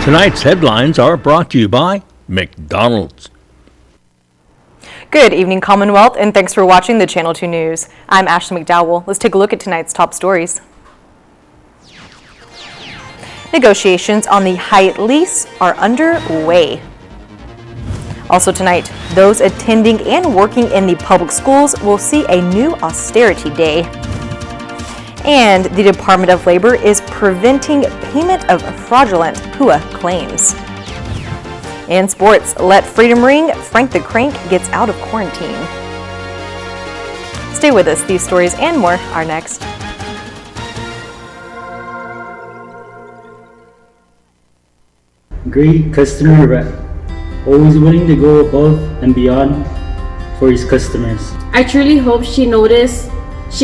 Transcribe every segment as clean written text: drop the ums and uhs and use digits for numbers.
Tonight's headlines are brought to you by McDonald's. Good evening, Commonwealth, and thanks for watching the Channel 2 News. I'm Ashley McDowell. Let's take a look at tonight's top stories. Negotiations on the HYATT lease are underway. Also tonight, those attending and working in the public schools will see a new austerity day. And the Department of Labor is preventing payment of fraudulent PUA claims. In sports, let freedom ring. Frank the Crank gets out of quarantine. Stay with us. These stories and more are next. Great customer rep. Always willing to go above and beyond for his customers. I truly hope she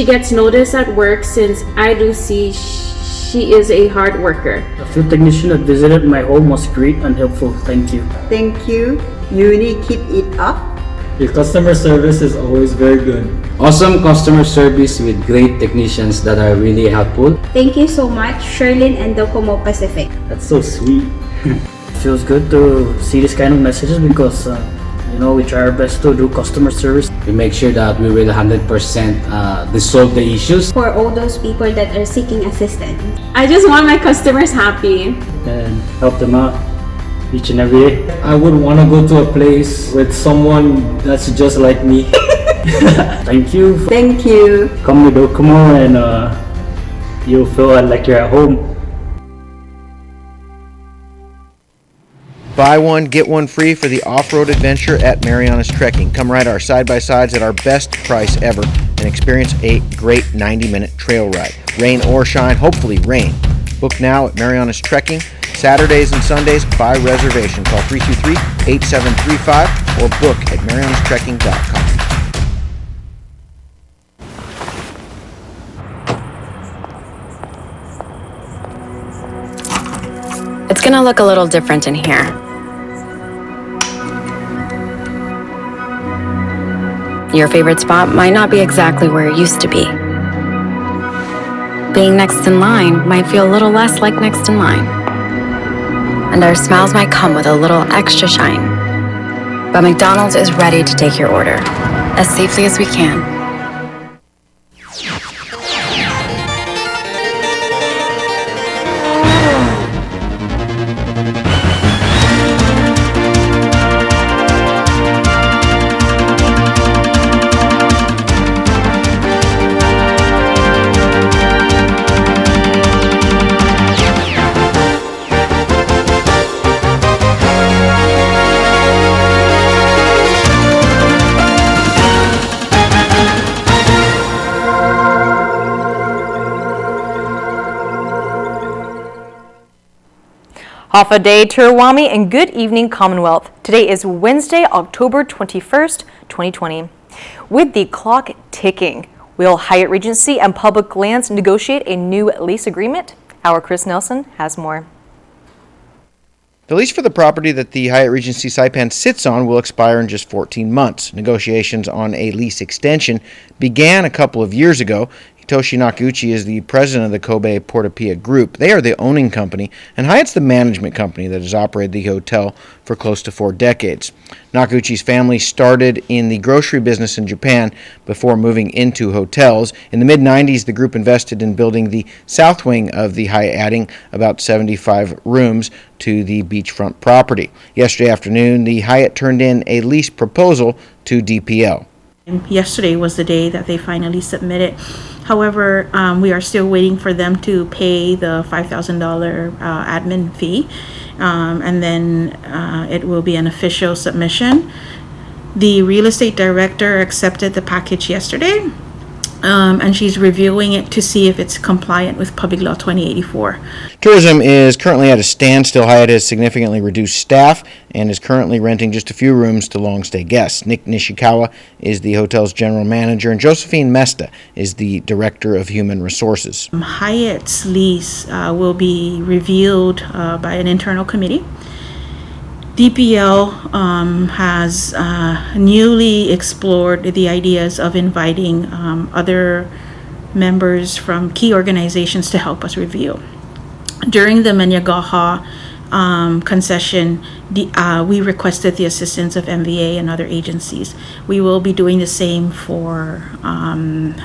gets noticed at work, since I do see she is a hard worker. The field technician that visited my home was great and helpful. Thank you. Thank you. Uni, keep it up. Your customer service is always very good. Awesome customer service with great technicians that are really helpful. Thank you so much, Sherlyn and Docomo Pacific. That's so sweet. It feels good to see this kind of messages because we try our best to do customer service. We make sure that we will 100% resolve the issues. For all those people that are seeking assistance, I just want my customers happy and help them out each and every day. I would want to go to a place with someone that's just like me. Thank you. Thank you. Come to Docomo and you'll feel like you're at home. Buy one, get one free for the off-road adventure at Marianas Trekking. Come ride our side-by-sides at our best price ever and experience a great 90-minute trail ride. Rain or shine, hopefully rain. Book now at Marianas Trekking. Saturdays and Sundays by reservation. Call 323-8735 or book at marianastrekking.com. It's gonna look a little different in here. Your favorite spot might not be exactly where it used to be. Being next in line might feel a little less like next in line. And our smiles might come with a little extra shine. But McDonald's is ready to take your order as safely as we can. Hafa Day, Tirawami, and good evening, Commonwealth. Today is Wednesday, October 21st, 2020. With the clock ticking, will HYATT Regency and Public Lands negotiate a new lease agreement? Our Chris Nelson has more. The lease for the property that the HYATT Regency Saipan sits on will expire in just 14 months. Negotiations on a lease extension began a couple of years ago. Hitoshi Nakuchi is the president of the Kobe Portapia Group. They are the owning company, and HYATT's the management company that has operated the hotel for close to 4 decades. Nakuchi's family started in the grocery business in Japan before moving into hotels. In the mid-90s, the group invested in building the south wing of the HYATT, adding about 75 rooms to the beachfront property. Yesterday afternoon, the HYATT turned in a lease proposal to DPL. Yesterday was the day that they finally submitted. However, we are still waiting for them to pay the $5,000 admin fee, and then it will be an official submission. The real estate director accepted the package yesterday, and she's reviewing it to see if it's compliant with Public Law 2084. Tourism is currently at a standstill. HYATT has significantly reduced staff and is currently renting just a few rooms to long-stay guests. Nick Nishikawa is the hotel's general manager, and Josephine Mesta is the director of human resources. HYATT's lease will be reviewed by an internal committee. DPL has newly explored the ideas of inviting other members from key organizations to help us review. During the Menyagaha concession, we requested the assistance of MVA and other agencies. We will be doing the same for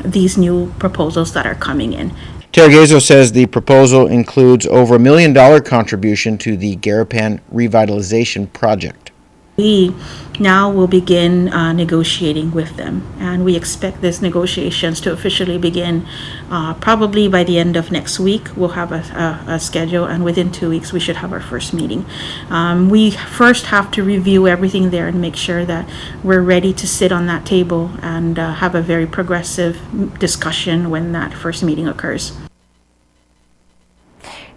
these new proposals that are coming in. Terragezo says the proposal includes over $1 million contribution to the Garapan Revitalization Project. We now will begin negotiating with them, and we expect these negotiations to officially begin probably by the end of next week. We'll have a schedule, and within 2 weeks we should have our first meeting. We first have to review everything there and make sure that we're ready to sit on that table and have a very progressive discussion when that first meeting occurs.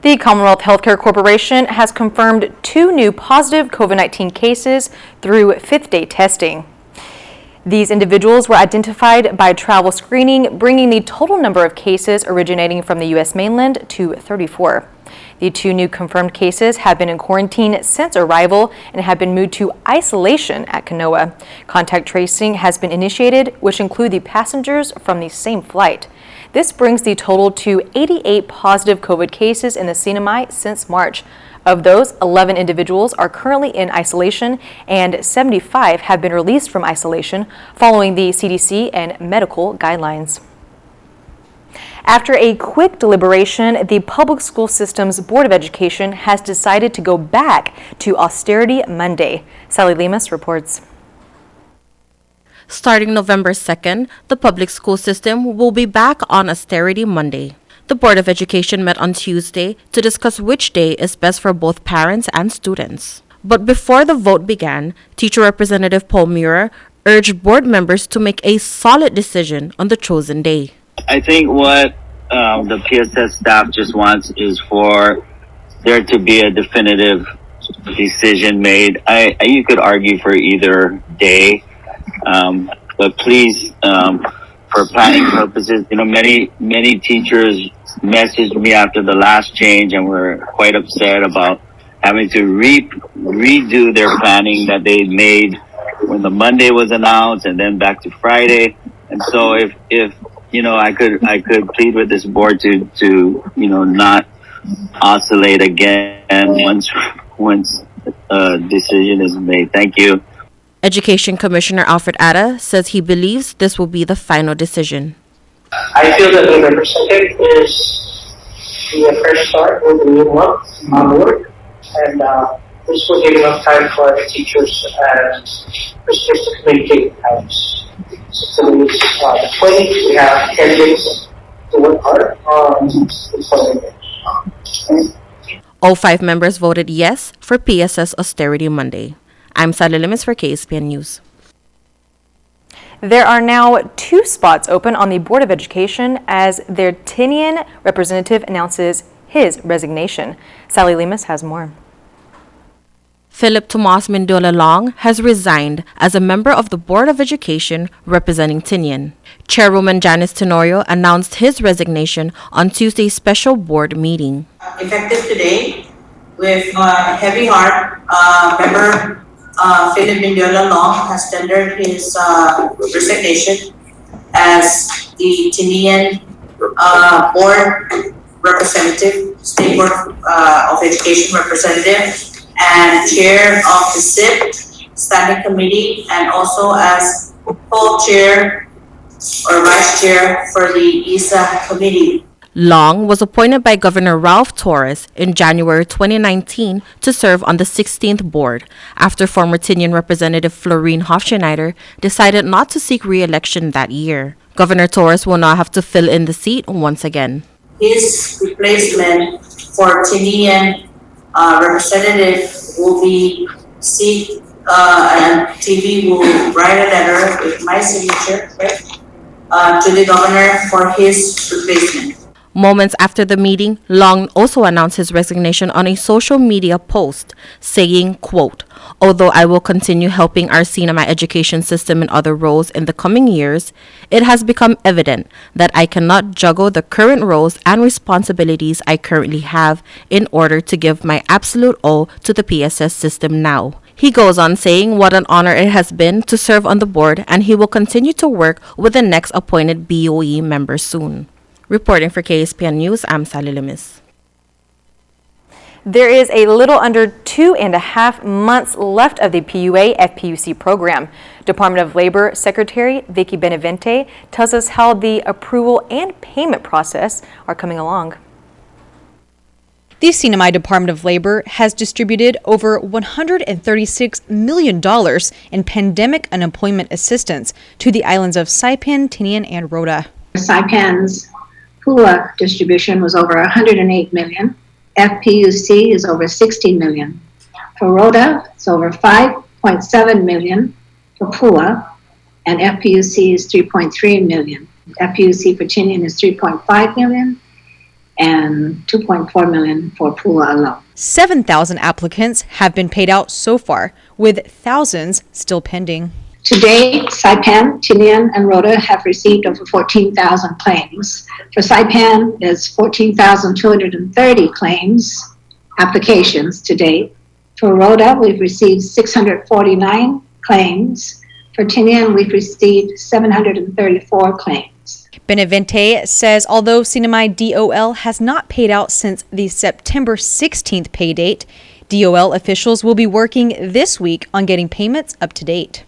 The Commonwealth Healthcare Corporation has confirmed 2 new positive COVID-19 cases through 5th-day testing. These individuals were identified by travel screening, bringing the total number of cases originating from the U.S. mainland to 34. The 2 new confirmed cases have been in quarantine since arrival and have been moved to isolation at Kanoa. Contact tracing has been initiated, which include the passengers from the same flight. This brings the total to 88 positive COVID cases in the CNMI since March. Of those, 11 individuals are currently in isolation and 75 have been released from isolation following the CDC and medical guidelines. After a quick deliberation, the Public School System's Board of Education has decided to go back to Austerity Monday. Sally Lemus reports. Starting November 2nd, the public school system will be back on Austerity Monday. The Board of Education met on Tuesday to discuss which day is best for both parents and students. But before the vote began, Teacher Representative Paul Muir urged board members to make a solid decision on the chosen day. I think what the PSS staff just wants is for there to be a definitive decision made. You could argue for either day. But please, for planning purposes, many teachers messaged me after the last change and were quite upset about having to redo their planning that they made when the Monday was announced and then back to Friday. And so if I could plead with this board to not oscillate again once a decision is made. Thank you. Education Commissioner Alfred Atta says he believes this will be the final decision. I feel that November 2nd is the fresh start with a new month on board, and this will give enough time for the teachers and principals to communicate with parents. So the 20th, we have 10 days to work hard on the All 5 members voted yes for PSS Austerity Monday. I'm Sally Lemus for KSPN News. There are now 2 spots open on the Board of Education as their Tinian representative announces his resignation. Sally Lemus has more. Philip Tomas Mendola Long has resigned as a member of the Board of Education representing Tinian. Chairwoman Janice Tenorio announced his resignation on Tuesday's special board meeting. Effective today, with heavy heart, member Philip Mendola Long has tendered his resignation as the Tinian Board Representative, State Board of Education Representative, and Chair of the SIP Standing Committee, and also as co-chair or vice chair for the ISA Committee. Long was appointed by Governor Ralph Torres in January 2019 to serve on the 16th board after former Tinian Representative Florine Hofschneider decided not to seek re-election that year. Governor Torres will now have to fill in the seat once again. His replacement for Tinian representative will be seek and TV will write a letter with my signature to the governor for his replacement. Moments after the meeting, Long also announced his resignation on a social media post, saying, quote, "Although I will continue helping our CNMI education system in other roles in the coming years, it has become evident that I cannot juggle the current roles and responsibilities I currently have in order to give my absolute all to the PSS system now." He goes on saying what an honor it has been to serve on the board, and he will continue to work with the next appointed BOE member soon. Reporting for KSPN News, I'm Sally Lemus. There is a little under 2.5 months left of the PUA FPUC program. Department of Labor Secretary Vicky Benavente tells us how the approval and payment process are coming along. The CNMI Department of Labor has distributed over $136 million in pandemic unemployment assistance to the islands of Saipan, Tinian, and Rota. Saipan's PUA distribution was over $108 million. FPUC is over $60 million. For Rota, it's over $5.7 million for PUA, and FPUC is $3.3 million. FPUC for Tinian is $3.5 million and $2.4 million for PUA alone. 7,000 applicants have been paid out so far, with thousands still pending. To date, Saipan, Tinian, and Rota have received over 14,000 claims. For Saipan, there's 14,230 claims, applications to date. For Rota, we've received 649 claims. For Tinian, we've received 734 claims. Benavente says although CNMI DOL has not paid out since the September 16th pay date, DOL officials will be working this week on getting payments up to date.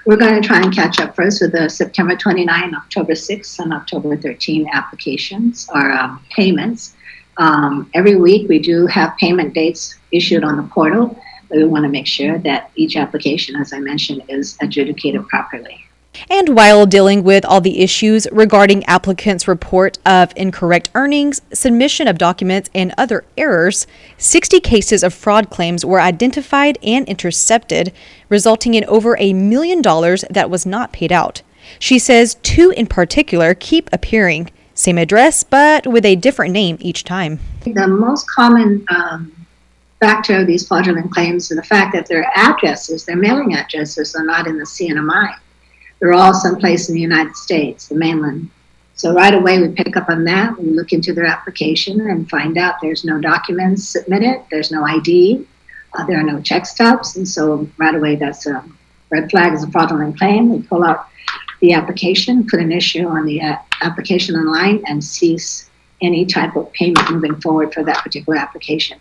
We're going to try and catch up first with the September 29, October 6, and October 13 applications or payments. Every week we do have payment dates issued on the portal, but we want to make sure that each application, as I mentioned, is adjudicated properly. And while dealing with all the issues regarding applicants' report of incorrect earnings, submission of documents, and other errors, 60 cases of fraud claims were identified and intercepted, resulting in over $1 million that was not paid out. She says 2 in particular keep appearing, same address, but with a different name each time. The most common factor of these fraudulent claims is the fact that their addresses, their mailing addresses, are not in the CNMI. They're all someplace in the United States, the mainland. So right away we pick up on that. We look into their application and find out there's no documents submitted, there's no ID, there are no check stubs, and so right away that's a red flag as a fraudulent claim. We pull out the application, put an issue on the application online, and cease any type of payment moving forward for that particular application.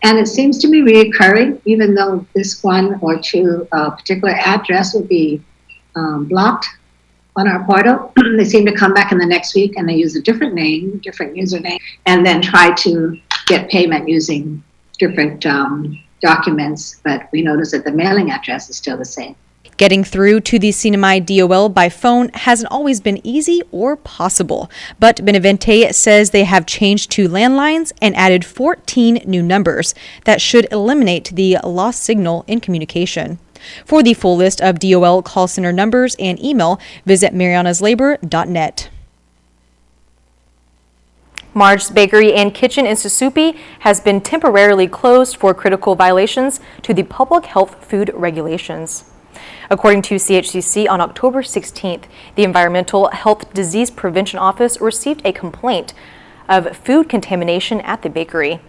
And it seems to be reoccurring, even though this 1 or 2 particular address will be blocked on our portal. They seem to come back in the next week and they use a different name, different username, and then try to get payment using different documents, but we notice that the mailing address is still the same. Getting through to the CNMI DOL by phone hasn't always been easy or possible, but Benavente says they have changed to landlines and added 14 new numbers that should eliminate the lost signal in communication. For the full list of DOL call center numbers and email, visit marianaslabor.net. Marge's Bakery and Kitchen in Susupe has been temporarily closed for critical violations to the public health food regulations. According to CHCC, on October 16th, the Environmental Health Disease Prevention Office received a complaint of food contamination at the bakery.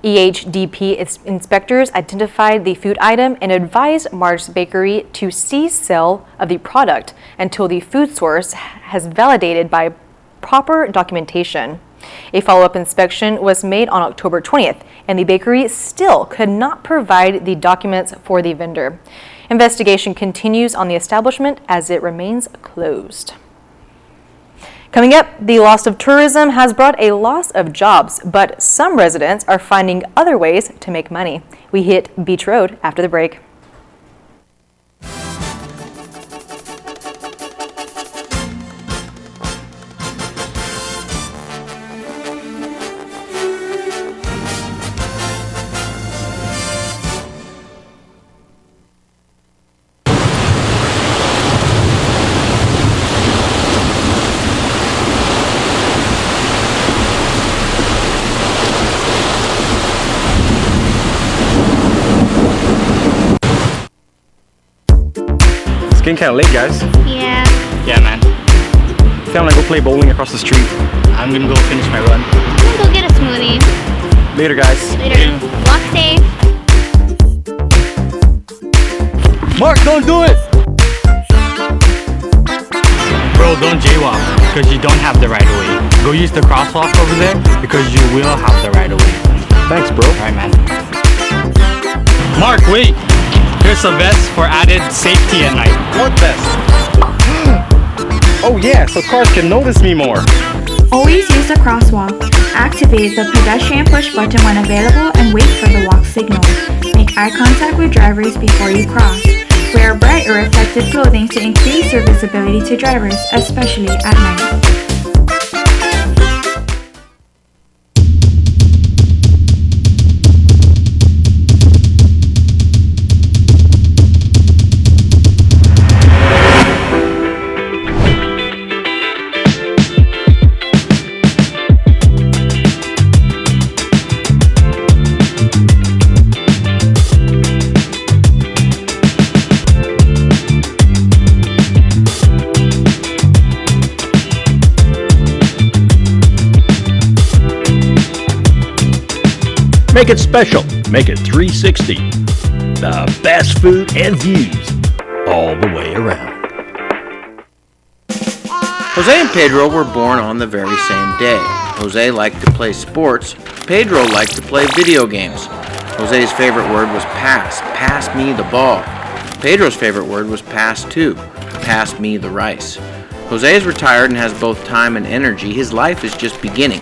EHDP inspectors identified the food item and advised Marge's Bakery to cease sale of the product until the food source has validated by proper documentation. A follow-up inspection was made on October 20th, and the bakery still could not provide the documents for the vendor. Investigation continues on the establishment as it remains closed. Coming up, the loss of tourism has brought a loss of jobs, but some residents are finding other ways to make money. We hit Beach Road after the break. It's getting kind of late, guys. Yeah. Yeah, man. I think I'm gonna go play bowling across the street. I'm gonna go finish my run. I'm gonna go get a smoothie. Later, guys. Later. Walk safe. Mark, don't do it! Bro, don't jaywalk, because you don't have the right of way. Go use the crosswalk over there, because you will have the right of way. Thanks, bro. Alright, man. Mark, wait! Here's a vest for added safety at night. What vest? Oh yeah, so cars can notice me more. Always use the crosswalk. Activate the pedestrian push button when available and wait for the walk signal. Make eye contact with drivers before you cross. Wear bright or reflective clothing to increase your visibility to drivers, especially at night. Make it special. Make it 360. The best food and views all the way around. Jose and Pedro were born on the very same day. Jose liked to play sports. Pedro liked to play video games. Jose's favorite word was pass. Pass me the ball. Pedro's favorite word was pass too. Pass me the rice. Jose is retired and has both time and energy. His life is just beginning.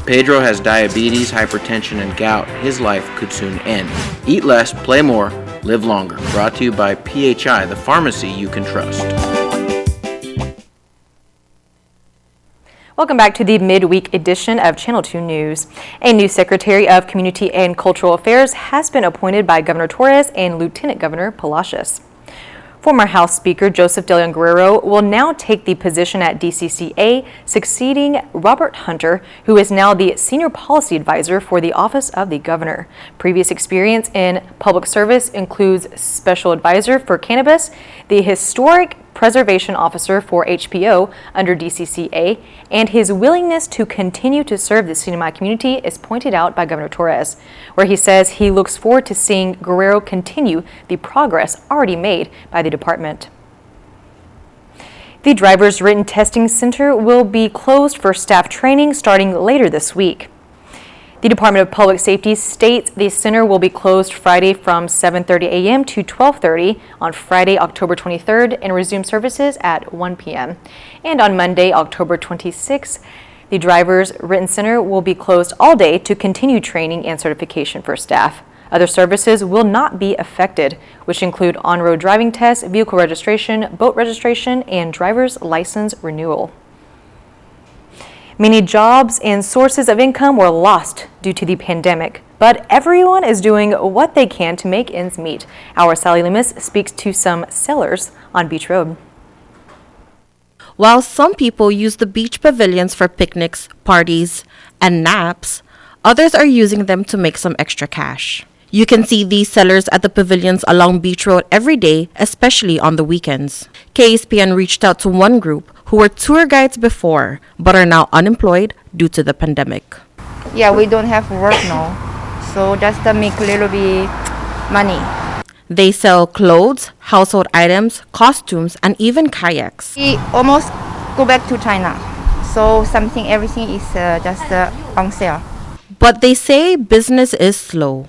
Pedro has diabetes, hypertension, and gout. His life could soon end. Eat less, play more, live longer. Brought to you by PHI, the pharmacy you can trust. Welcome back to the midweek edition of Channel 2 News. A new Secretary of Community and Cultural Affairs has been appointed by Governor Torres and Lieutenant Governor Palacios. Former House Speaker Joseph De Leon Guerrero will now take the position at DCCA, succeeding Robert Hunter, who is now the Senior Policy Advisor for the Office of the Governor. Previous experience in public service includes Special Advisor for Cannabis, the Historic Preservation Officer for HPO under DCCA, and his willingness to continue to serve the Sinai community is pointed out by Governor Torres, where he says he looks forward to seeing Guerrero continue the progress already made by the department. The Driver's Written Testing Center will be closed for staff training starting later this week. The Department of Public Safety states the center will be closed Friday from 7:30 a.m. to 12:30 on Friday, October 23rd, and resume services at 1 p.m. And on Monday, October 26th, the Driver's Written Center will be closed all day to continue training and certification for staff. Other services will not be affected, which include on-road driving tests, vehicle registration, boat registration, and driver's license renewal. Many jobs and sources of income were lost due to the pandemic, but everyone is doing what they can to make ends meet. Our Sally Loomis speaks to some sellers on Beach Road. While some people use the beach pavilions for picnics, parties, and naps, others are using them to make some extra cash. You can see these sellers at the pavilions along Beach Road every day, especially on the weekends. KSPN reached out to one group who were tour guides before but are now unemployed due to the pandemic. Yeah, we don't have work now, so just to make a little bit money. They sell clothes, household items, costumes, and even kayaks. We almost go back to China, so everything is just on sale. But they say business is slow.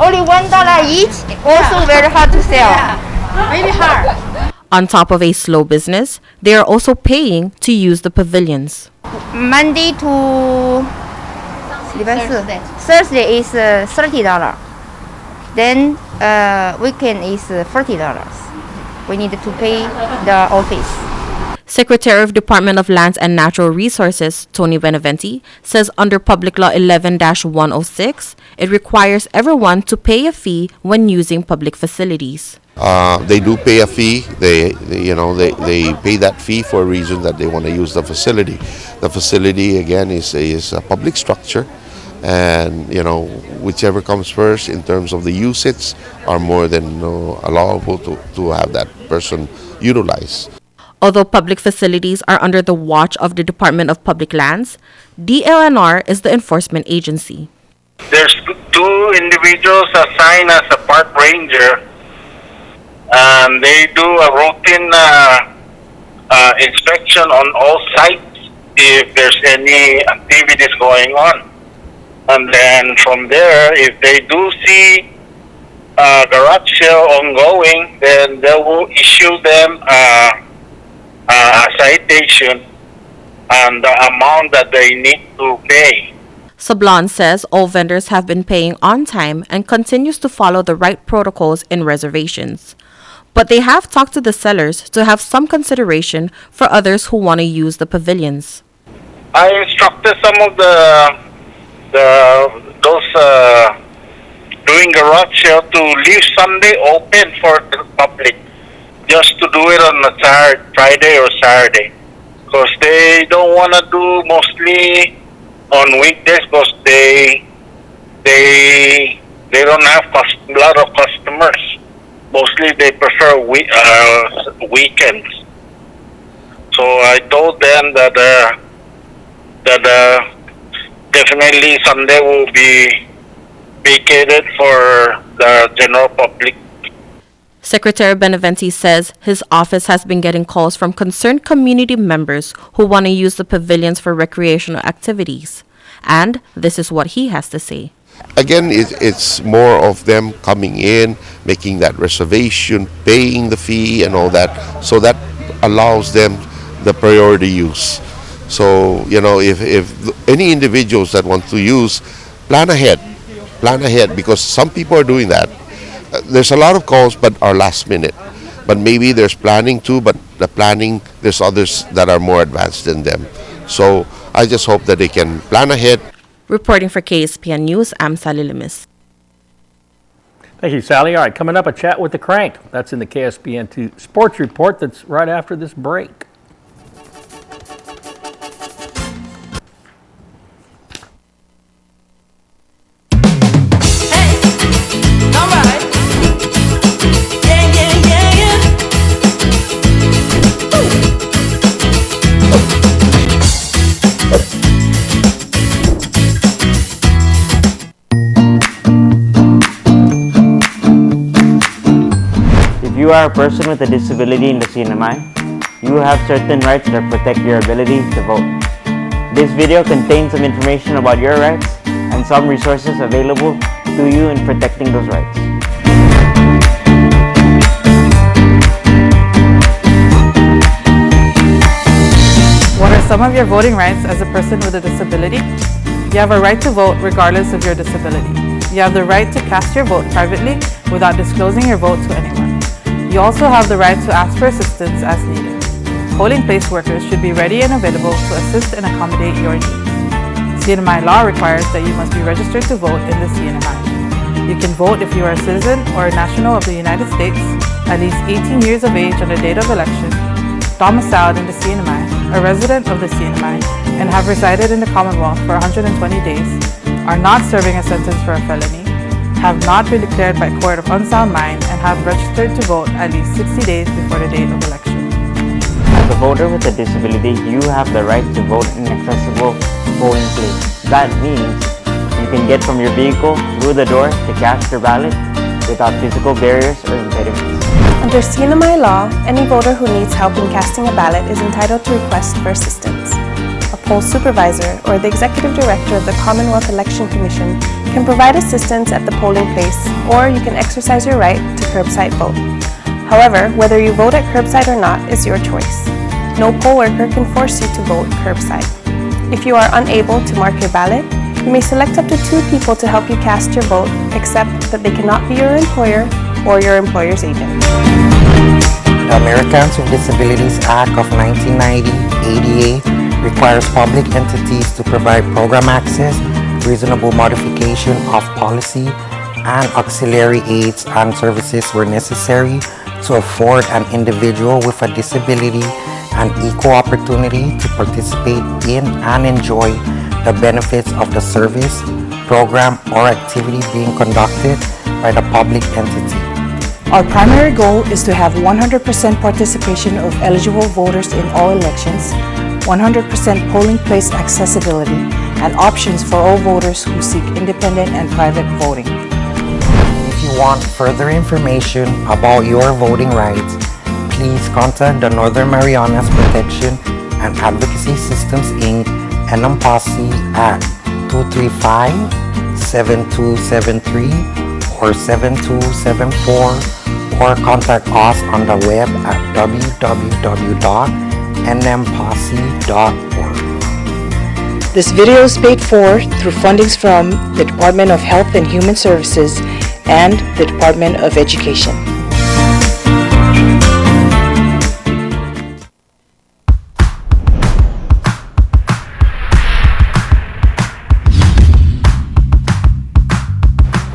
Only $1 each, also very hard to sell. Really hard. On top of a slow business, they are also paying to use the pavilions. Monday to Thursday is $30. Then weekend is $40. We need to pay the office. Secretary of Department of Lands and Natural Resources, Tony Beneventi, says under Public Law 11-106, it requires everyone to pay a fee when using public facilities. They do pay a fee. They pay that fee for a reason that they want to use the facility. The facility again is a public structure, and whichever comes first in terms of the usage are more than allowable to have that person utilize. Although public facilities are under the watch of the Department of Public Lands, DLNR is the enforcement agency. There's two individuals assigned as a park ranger, and they do a routine inspection on all sites if there's any activities going on. And then from there, if they do see garage sale ongoing, then they will issue them a citation and the amount that they need to pay. Sablon says all vendors have been paying on time and continues to follow the right protocols in reservations. But they have talked to the sellers to have some consideration for others who want to use the pavilions. I instructed some of those doing garage sale to leave Sunday open for the public, just to do it on a Friday or Saturday, because they don't want to do mostly on weekdays because they don't have a lot of customers. Mostly they prefer weekends. So I told them that definitely Sunday will be vacated for the general public. Secretary Beneventi says his office has been getting calls from concerned community members who want to use the pavilions for recreational activities. And this is what he has to say. Again, it's more of them coming in, making that reservation, paying the fee and all that. So that allows them the priority use. So, you know, if any individuals that want to use, plan ahead, because some people are doing that. There's a lot of calls but are last minute. But maybe there's planning too, but the planning, there's others that are more advanced than them. So I just hope that they can plan ahead. Reporting for KSPN News, I'm Sally Limis. Thank you, Sally. All right, coming up, a chat with the Crank. That's in the KSPN2 Sports Report. That's right after this break. If you are a person with a disability in the CNMI, you have certain rights that protect your ability to vote. This video contains some information about your rights and some resources available to you in protecting those rights. What are some of your voting rights as a person with a disability? You have a right to vote regardless of your disability. You have the right to cast your vote privately without disclosing your vote to anyone. You also have the right to ask for assistance as needed. Polling place workers should be ready and available to assist and accommodate your needs. CNMI law requires that you must be registered to vote in the CNMI. You can vote if you are a citizen or a national of the United States, at least 18 years of age on the date of election, domiciled in the CNMI, a resident of the CNMI, and have resided in the Commonwealth for 120 days, are not serving a sentence for a felony, have not been declared by court of unsound mind, and have registered to vote at least 60 days before the date of election. As a voter with a disability, you have the right to vote in an accessible polling place. That means you can get from your vehicle through the door to cast your ballot without physical barriers or impediments. Under CNMI law, any voter who needs help in casting a ballot is entitled to request for assistance. A poll supervisor or the executive director of the Commonwealth Election Commission can provide assistance at the polling place, or you can exercise your right to curbside vote. However, whether you vote at curbside or not is your choice. No poll worker can force you to vote curbside. If you are unable to mark your ballot, you may select up to 2 people to help you cast your vote, except that they cannot be your employer or your employer's agent. The Americans with Disabilities Act of 1990, ADA, requires public entities to provide program access, reasonable modification of policy, and auxiliary aids and services where necessary to afford an individual with a disability an equal opportunity to participate in and enjoy the benefits of the service, program, or activity being conducted by the public entity. Our primary goal is to have 100% participation of eligible voters in all elections, 100% polling place accessibility, and options for all voters who seek independent and private voting. If you want further information about your voting rights, please contact the Northern Marianas Protection and Advocacy Systems Inc. NMPOSSE at 235-7273 or 7274, or contact us on the web at www.nmposse.org. This video is paid for through fundings from the Department of Health and Human Services and the Department of Education.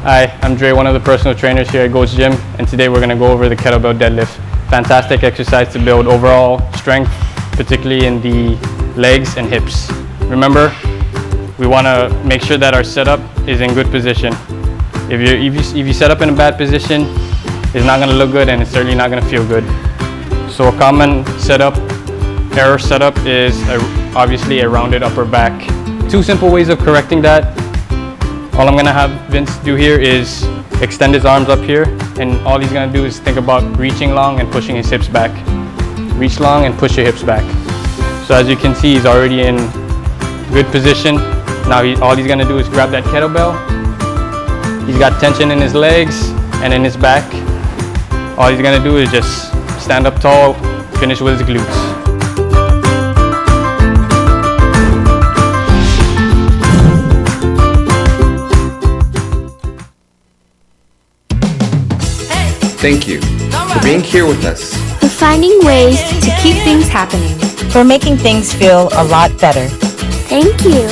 Hi, I'm Dre, one of the personal trainers here at Ghost Gym, and today we're going to go over the kettlebell deadlift. Fantastic exercise to build overall strength, particularly in the legs and hips. Remember, we want to make sure that our setup is in good position. If you set up in a bad position, it's not going to look good and it's certainly not going to feel good. So a common error setup is obviously a rounded upper back. Two simple ways of correcting that. All I'm going to have Vince do here is extend his arms up here, and all he's going to do is think about reaching long and pushing his hips back. Reach long and push your hips back. So as you can see, he's already in good position. Now all he's going to do is grab that kettlebell. He's got tension in his legs and in his back. All he's going to do is just stand up tall, finish with his glutes. Thank you for being here with us. For finding ways to keep things happening. For making things feel a lot better. Thank you.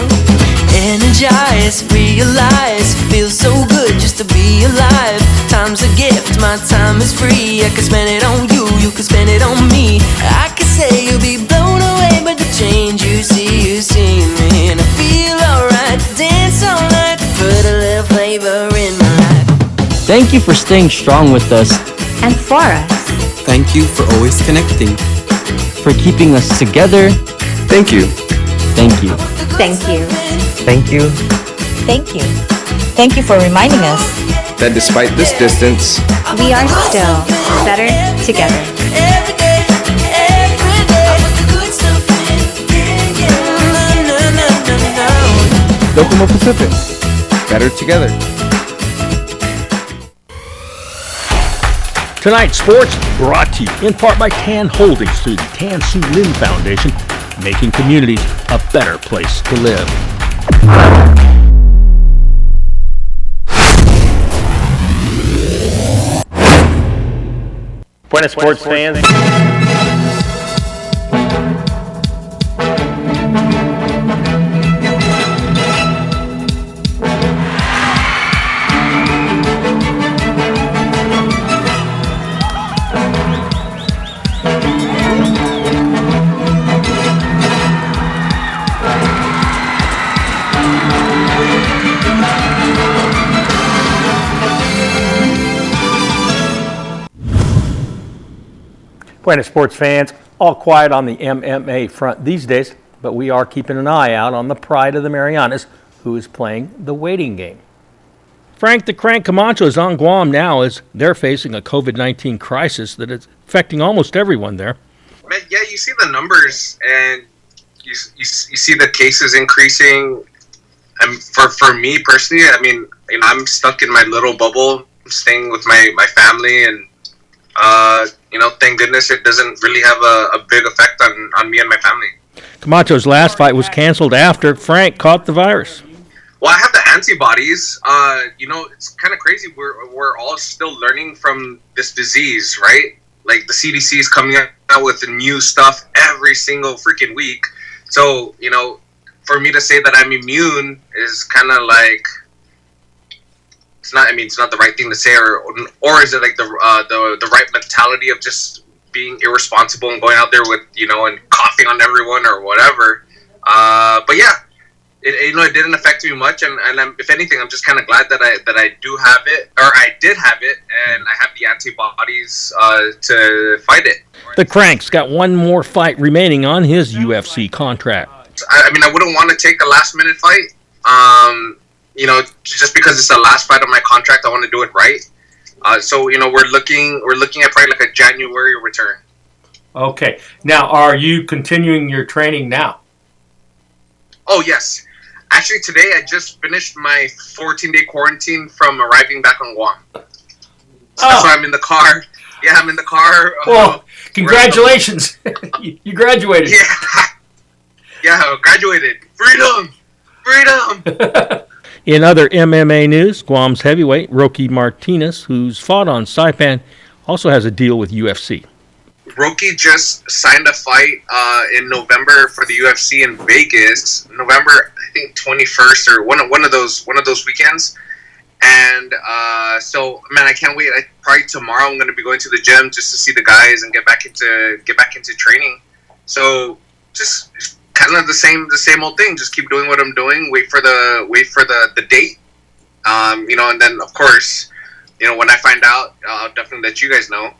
Energize, realize, feels so good just to be alive. Time's a gift, my time is free. I can spend it on you, you can spend it on me. I can say you'll be blown away by the change you see me. And I feel alright, dance all night, put a little flavor in my life. Thank you for staying strong with us. And for us. Thank you for always connecting. For keeping us together. Thank you. Thank you. Thank you. Thank you. Thank you. Thank you for reminding us That despite this distance, We are still better together. Every day, every day. I put the good stuff in, yeah. Docomo Pacific, better together. Tonight's sports brought to you in part by Tan Holdings through the Tan Su Lin Foundation, making communities a better place to live. Buenas sports fans. Buenas sports fans, all quiet on the MMA front these days, but we are keeping an eye out on the pride of the Marianas, who is playing the waiting game. Frank the Crank Camacho is on Guam now as they're facing a COVID-19 crisis that is affecting almost everyone there. Man, yeah, you see the numbers and you see the cases increasing. For me personally, I mean, I'm stuck in my little bubble, staying with my family, and thank goodness it doesn't really have a big effect on me and my family. Camacho's last fight was canceled after Frank caught the virus. Well, I have the antibodies. It's kind of crazy. We're all still learning from this disease, right? Like the CDC is coming out with new stuff every single freaking week. So, for me to say that I'm immune is kind of like, it's not the right thing to say, or is it like the right mentality of just being irresponsible and going out there with and coughing on everyone or whatever. But yeah, it didn't affect me much, and if anything, I'm just kind of glad that I do have it, or I did have it, and I have the antibodies to fight it. The Crank's got one more fight remaining on his UFC contract. I wouldn't want to take a last-minute fight. Just because it's the last fight of my contract, I want to do it right. So we're looking at probably like a January return. Okay. Now, are you continuing your training now? Oh yes, Actually, today I just finished my 14-day quarantine from arriving back on Guam. So that's why I'm in the car. Yeah, I'm in the car. Well, congratulations. You graduated. Yeah. Yeah, graduated. Freedom! Freedom! In other MMA news, Guam's heavyweight Rocky Martinez, who's fought on Saipan, also has a deal with UFC. Rocky just signed a fight in November for the UFC in Vegas. November, I think 21st or one of those weekends. And so, man, I can't wait. Probably tomorrow I'm going to be going to the gym just to see the guys and get back into training. So just kind of the same old thing. Just keep doing what I'm doing. Wait for the date. You know, and then of course, you know, when I find out, I'll definitely let you guys know.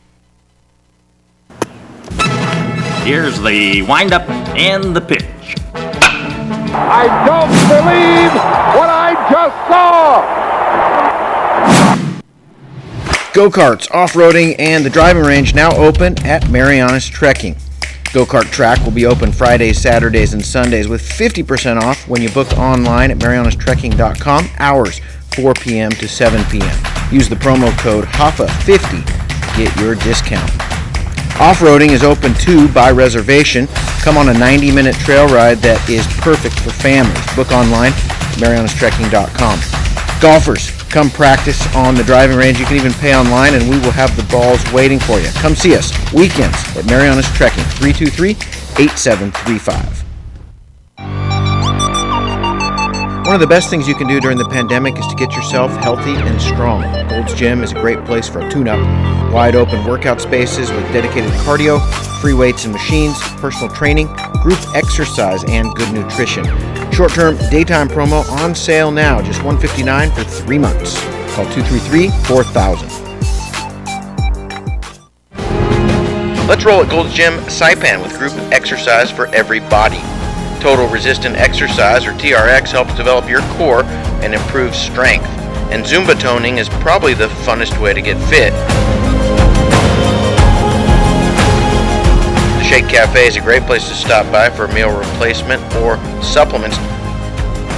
Here's the windup and the pitch. I don't believe what I just saw! Go-karts, off-roading, and the driving range now open at Marianas Trekking. Go-kart track will be open Fridays, Saturdays, and Sundays with 50% off when you book online at marianastrekking.com, hours 4 p.m. to 7 p.m. Use the promo code HAFA50 to get your discount. Off-roading is open too by reservation. Come on a 90-minute trail ride that is perfect for families. Book online at marianastrekking.com. Golfers, come practice on the driving range. You can even pay online, and we will have the balls waiting for you. Come see us weekends at Marianas Trekking, 323-8735. One of the best things you can do during the pandemic is to get yourself healthy and strong. Gold's Gym is a great place for a tune-up. Wide open workout spaces with dedicated cardio, free weights and machines, personal training, group exercise, and good nutrition. Short-term daytime promo on sale now, just $159 for 3 months. Call 233-4000. Let's roll at Gold's Gym Saipan with group exercise for every body. Total Resistant Exercise, or TRX, helps develop your core and improve strength. And Zumba toning is probably the funnest way to get fit. The Shake Cafe is a great place to stop by for a meal replacement or supplements.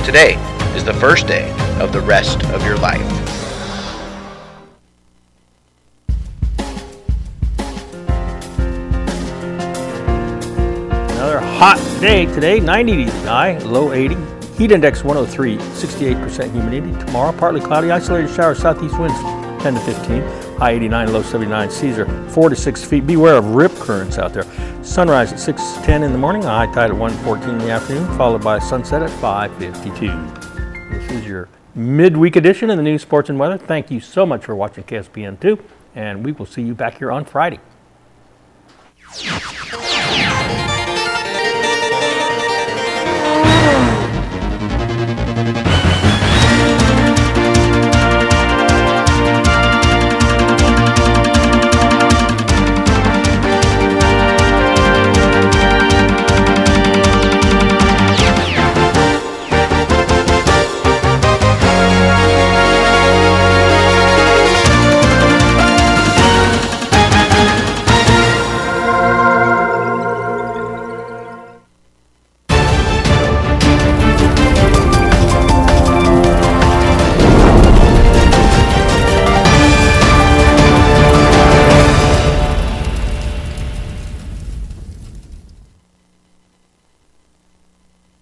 Today is the first day of the rest of your life. Another hot day today, 90 high, low 80. Heat index 103, 68% humidity. Tomorrow, partly cloudy, isolated showers, southeast winds 10 to 15, high 89, low 79. Seas are 4 to 6 feet. Beware of rip currents out there. Sunrise at 6:10 in the morning, a high tide at 1:14 in the afternoon, followed by sunset at 5:52. This is your midweek edition of the news, sports, and weather. Thank you so much for watching KSPN2, and we will see you back here on Friday.